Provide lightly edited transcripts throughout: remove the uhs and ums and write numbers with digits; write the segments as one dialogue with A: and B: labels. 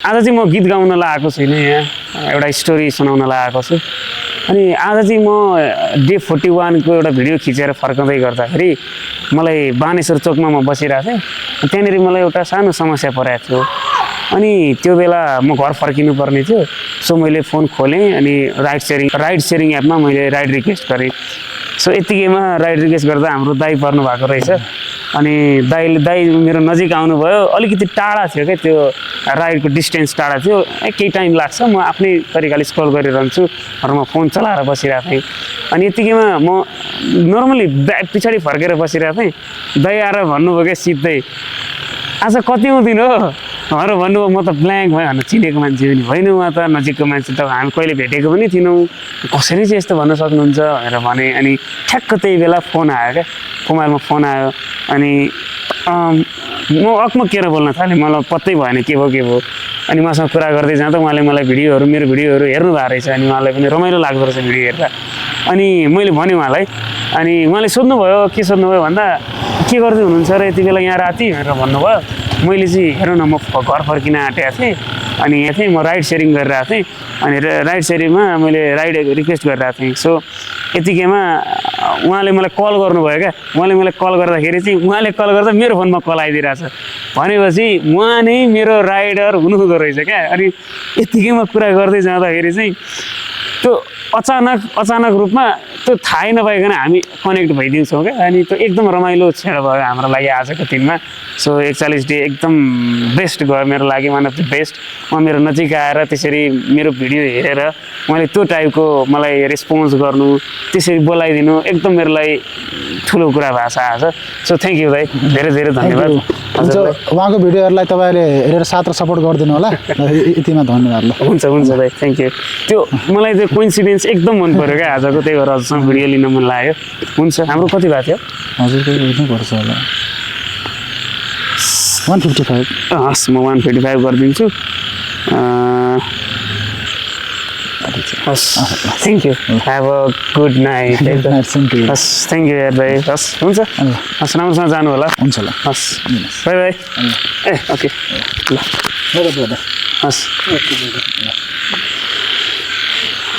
A: आज चाहिँ म गीत गाउनलाई आएको छुइनँ यहाँ एउटा स्टोरी सुनाउनलाई आएको छु अनि आज चाहिँ म डे 41 को एउटा भिडियो खिचेर फर्काउँदै गर्दाखेरि मलाई बानेश्वर चोकमा म बसिरहेको थिएँ त्यहाँनिर मलाई एउटा सानो समस्या परेको थियो अनि त्यो बेला म घर फर्किनु पर्ने थियो सो मैले फोन खोलेँ अनि राइड सेयरिङ एपमा मैले राइड रिक्वेस्ट गरेँ सो यतिकैमा राइड रिक्वेस्ट गर्दा हाम्रो दाइ पर्नु भएको रहेछ अनि दाइ मेरो नजिक आउनुभयो अलिकति टाढा थियो क्या त्यो राइडको डिस्टेन्स टाढा थियो केही टाइम लाग्छ म आफ्नै तरिकाले स्क्रल गरिरहन्छु र म फोन चलाएर बसिरहेको थिएँ अनि यतिकैमा म नर्मली पछाडि फर्केर बसिरहेको थिएँ दाइ आएर भन्नुभयो क्या सिधै आज कति आउँदिन हो भनेर भन्नुभयो म त ब्ल्याङ्क भयो भनेर चिनेको मान्छे पनि होइन उहाँ त नजिकको मान्छे त हामी कहिले भेटेको पनि थिएनौँ कसरी चाहिँ यस्तो भन्न सक्नुहुन्छ भनेर भने अनि ठ्याक्क त्यही बेला फोन आयो क्या कुमारमा फोन आयो अनि म अकमकेर बोल्न थालेँ मलाई पत्तै भएन के भयो अनि मसँग कुरा गर्दै जाँदा उहाँले मलाई मेरो भिडियोहरू हेर्नु भएको रहेछ अनि उहाँलाई पनि रमाइलो लाग्दो रहेछ भिडियो हेर्दा अनि मैले भने उहाँलाई अनि उहाँले सोध्नुभयो के सोध्नुभयो भन्दा के गर्दै हुनुहुन्छ र यति बेला यहाँ राति भनेर भन्नुभयो मैले चाहिँ हेर्नु न म घर फर्किन आँटेको थिएँ अनि यहाँ थिएँ म राइड सेयरिङ गरिरहेको थिएँ अनि राइड सेयरिङमा मैले राइड रिक्वेस्ट गरिरहेको थिएँ सो यतिकैमा उहाँले मलाई कल गर्नुभयो क्या उहाँले मलाई कल गर्दाखेरि चाहिँ उहाँले कल गर्दा मेरो फोनमा कल आइदिरहेछ भनेपछि उहाँ नै मेरो राइडर हुनुहुँदो रहेछ क्या अनि यतिकैमा कुरा गर्दै जाँदाखेरि चाहिँ त्यो अचानक रूपमा त्यो थाहै नपाइकन हामी कनेक्ट भइदिन्छौँ क्या अनि त्यो एकदम रमाइलो क्षण भयो हाम्रो लागि आजको दिनमा सो 41 डे एकदम बेस्ट गयो मेरो लागि वान अफ द बेस्ट म मेरो नजिक आएर त्यसरी मेरो भिडियो हेरेर मैले त्यो टाइपको मलाई रेस्पोन्स गर्नु त्यसरी बोलाइदिनु एकदम मेरो लागि ठुलो कुरा भएको छ आज सो थ्याङ्क यू दाइ धेरै धेरै धन्यवाद
B: उहाँको भिडियोहरूलाई तपाईँले हेरेर साथ र सपोर्ट गरिदिनु होला यतिमा धन्यवाद ल
A: हुन्छ दाइ थ्याङ्क यू त्यो मलाई त्यो कोइन्सिडेन्स एकदम मन पऱ्यो क्या आजको त्यही भएर हजुरसँग भिडियो लिन मन लाग्यो हुन्छ हाम्रो कति भएको थियो
B: हजुरको नै पर्छ होला 155
A: हस् म 155 गरिदिन्छु हस् thank you have a good night हस् थ्याङ्क यू यार भाइ हस् हुन्छ हस् राम्रोसँग जानु होला
B: हुन्छ ल
A: हस् बाई बाई ए ओके ल हस्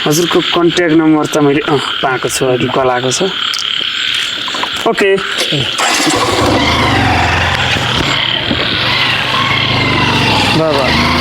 A: हजुरको कन्ट्याक्ट नम्बर त मैले पाएको छु अघि कल आएको छ ओके बाबा